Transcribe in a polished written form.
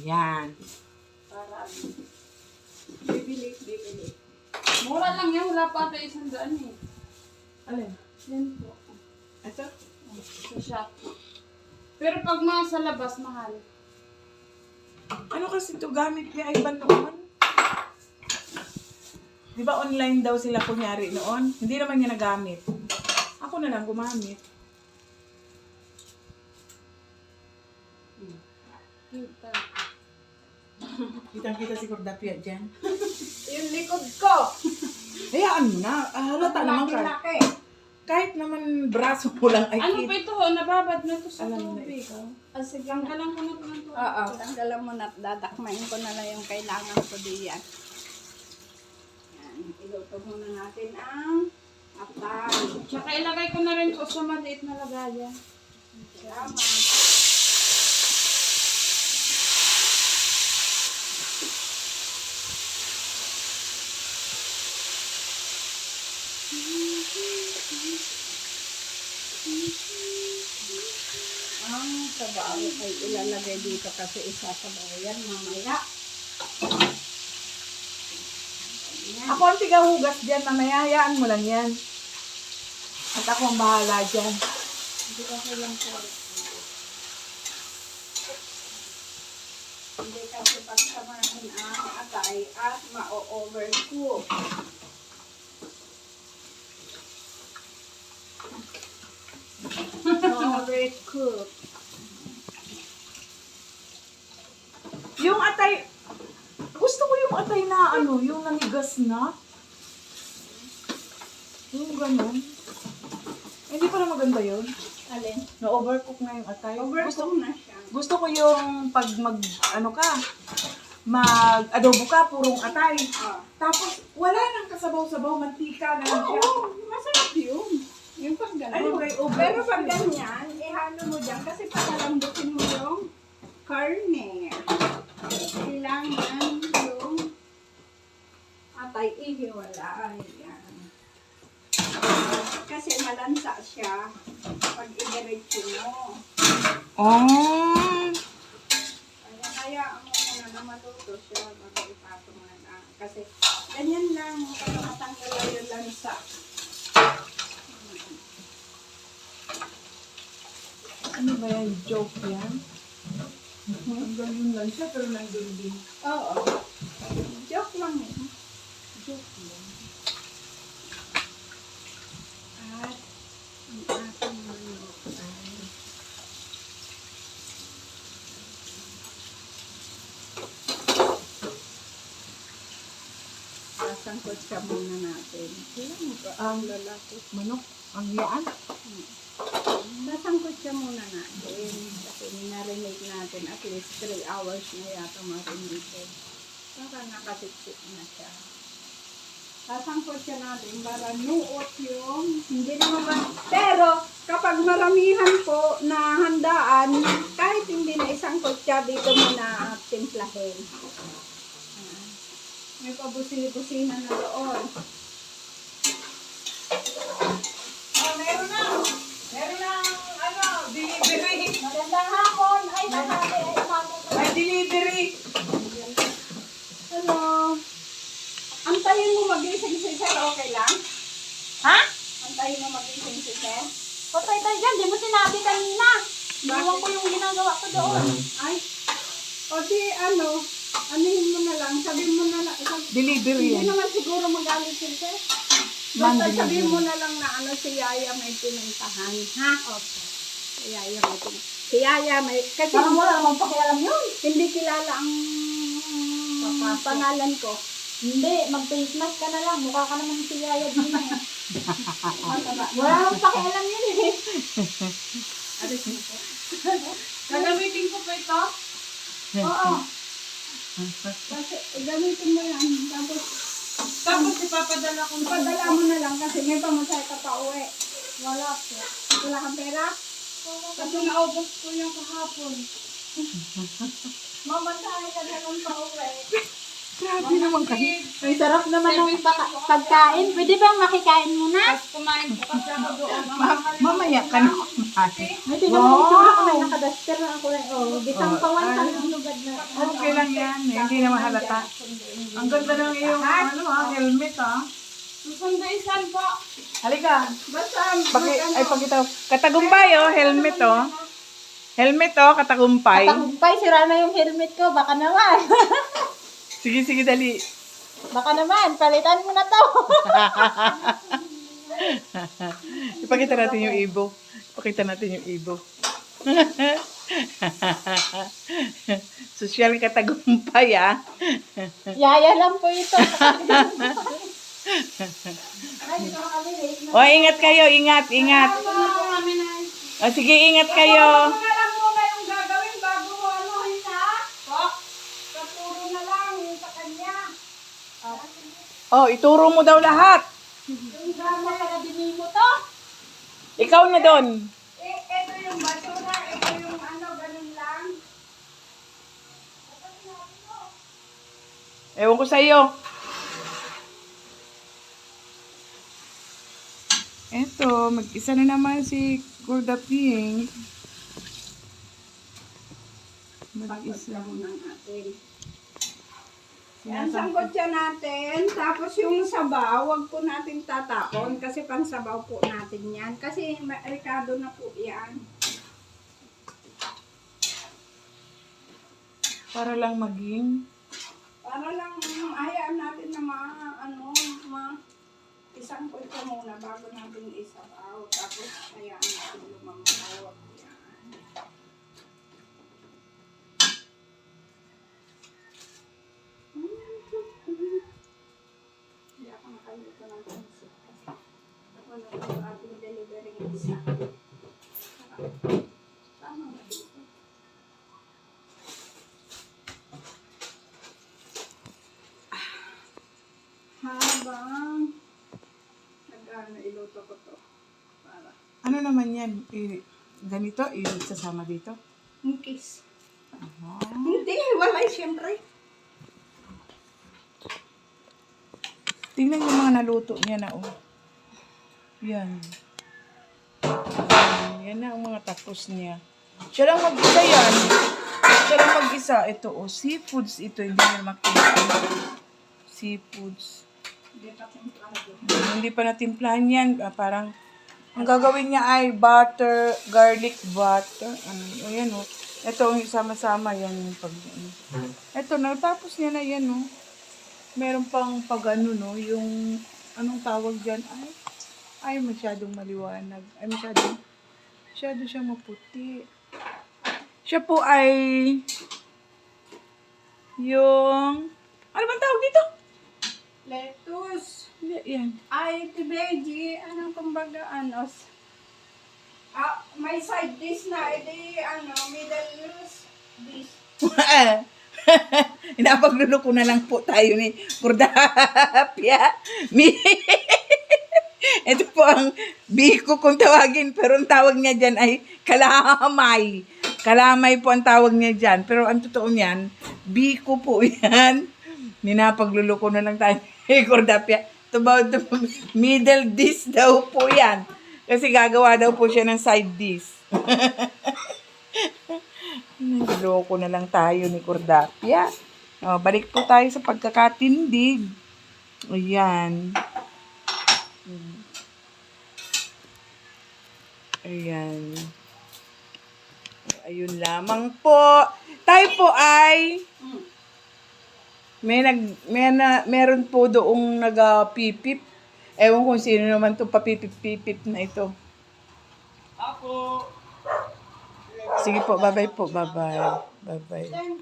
Yan. Para bibili. Mura lang yan, wala pa ata 100 eh. Alin? Yan po. Ito? Sa shop. Pero pag mga sa labas, mahal. Ano kasi ito gamit niya ay ba noon? Di ba online daw sila kunyari noon? Hindi naman niya nagamit. Ako na lang gumamit. Kita. Kitang-kita si Cordapia dyan. Yung likod ko. Hayaan mo na. Halata naman ka. Laki. Kahit naman braso mo lang ay Ano pa ito ho? Nababad na ito sa Alam na tubig. ito. Sige, tanggalan ko na ito ng tubig. Oo, tanggalan mo na at dadakmain ko na lang yung kailangan ko diyan. Yan, iluto muna natin ang atay. Tsaka ilagay ko na rin po sa maliit na lagayan. Salamat. Ang sabaw ay ilalagay dito kasi isasabaw yan mamaya. Ako ang tigahugas dyan. Mamaya hayaan mo lang yan. At ako ang bahala dyan. Hindi kasi lang po. Hindi kasi pagsamahin ang atay at ma-overcook. Overcook. Yung atay, gusto ko yung atay na ano, yung nanigas na. Yung ganun. Hindi pa na maganda yun. Alin? Na-overcook na yung atay. Overcook na siya. Gusto ko yung pag mag-adobo ka, purong atay. Ah. Tapos, wala nang kasabaw-sabaw, mantika na lang siya. Oo, masarap yun. Yung pag Ano gano'n. ba yung Pero pag ganyan, ihalo mo dyan kasi patalambutin mo yung karne. Kailangan yung atay ihiwalay. Yan. Kasi malansa siya pag idiretso mo. Oh. Kaya mo muna na maluto siya bago ipato mo na. Kasi ganyan lang, para matanggal yung lansa. Ano ba yan? Joke yan? Hanggang yun lang siya, pero nandun din. Oo. Joke lang yun. Joke lang. At ang ating manok ay sasangkot siya muna natin. Kailan mo ba ang lalaki? Manok, ang yaan. Sasangkot siya muna natin. Kasi minarinig natin at least 3 hours na yata marinated. Para nakasiksik na siya. Sasangkot siya natin para nuot yung hindi naman pero kapag maramihan po na handaan, kahit hindi na isangkot siya, dito mo na timplahin. May pabusi-busihan na doon. Oh, meron na! Meron na, delivery! Magandang hapon! Ay, mahali! Ay, hapon! May delivery! Hello! Antayin mo magising si Sir, okay lang? Ha? Antayin mo magising si Sir? Patay tayo dyan. Di mo sinabi kanina. Iwan ko yung ginagawa ko doon. Ay, o di anuhin mo na lang, sabihin mo na lang, Delivery hindi yan. naman siguro magalit si Sir. Basta sabihin mo na lang na si Yaya may pinuntahan, ha? Okay. Si Yaya may pinuntahan. Si Yaya may, kasi Parang wala namang pakialam yun. hindi kilala ang pangalan ko. Hindi, mag-face mask ka na lang. Mukha ka naman si Yaya din eh. Wala namang pakialam yun eh. Alis mo po. Gagamitin ko pa ito? Oo. Kasi gamitin mo yan. Tapos ipapadala ko na. Padala mo na lang kasi may pamasahe ka pa uwi. Wala po. Wala kang pera? Kasi naubos ko yung kahapon. Mamasahe ka na lang pa uwi. Grabe naman kayo. Ang sarap naman ng pagkain. Pwede bang makikain muna? Tapos kumain po kasi ako doon. Mamaya ka na kumain. Ay, tingnan mo itsura ko na nakadaster na ako. Oh, gisang pawan sa lugad na. Okay lang yan. Hindi na mahalata. Ang ganda ng iyong helmet Susunduisan po. Halika. Basta, Pakita. Katagumpay helmet Helmet katagumpay. Katagumpay, sira na yung helmet ko. Baka naman. Sige, dali. Baka naman, palitan mo na to. Ipakita natin yung ibo. Social katagumpay, Yaya lang po ito. O, ingat kayo, ingat. O, sige, ingat kayo. ano na lang muna yung gagawin bago mo anuhin ha? Po? Katuro na lang yung sa kanya. O, ituro mo daw lahat. Yung gamit. Nakadini mo to. Ikaw na doon. Ito yung basura, ito yung ganun lang. Ewan ko sa'yo. Eto, mag-isa na naman si Gorda Pink. Mag-isa. Natin. Yan, sangkot siya natin. Tapos yung sabaw, wag po natin tatapon kasi pansabaw po natin yan. Kasi Ricardo na po yan. Para lang maging. Para lang hayaan natin na isang kutsa muna bago natin isabaw. Tapos hayaan natin lumamawag yan. Hindi ako makaluto ng pansit kasi wala yung ating delivery isa. Tama na dito. Habang iluto ko to. Para Ano naman yan? Ganito, isasama dito? kiss. Hindi, wala siyempre. Tingnan yung mga naluto niya na, Yan. Yan na ang mga tapos niya. Siya lang mag-isa yan. Ito, seafoods ito. Hindi na makikita. Seafoods. Hindi pa natimplahan yan. Parang, ang gagawin niya ay butter, garlic butter. Ayan, Ito, sama-sama yan. Ito, natapos niya na yan, Meron pang yung, anong tawag dyan? Ay, masyadong maliwanag. Ay, masyado siyang maputi. Siya po ay, yung, ano bang tawag dito? Lettuce. Yan. Ay, veggie. Anong kumbaga, may side dish na. Edi, middle dish. Inapagluluko na lang po tayo ni Kordapia. Ito po ang biko kung tawagin, pero ang tawag niya dyan ay kalamay. Kalamay po ang tawag niya dyan. Pero ang totoo niyan, biko po yan. Ninapagluluko na lang tayo ni Kordapia. Ito ba, middle dish daw po yan. Kasi gagawa daw po siya ng side dish. Niloko na lang tayo ni Kordapia. Balik po tayo sa pagkakatindig. Ayan. Ayun lamang po. Tayo po ay meron po doong nagpipip. Ewan kung sino naman itong papipip-pipip na ito. Ako. Sige po, bye-bye po. Bye-bye.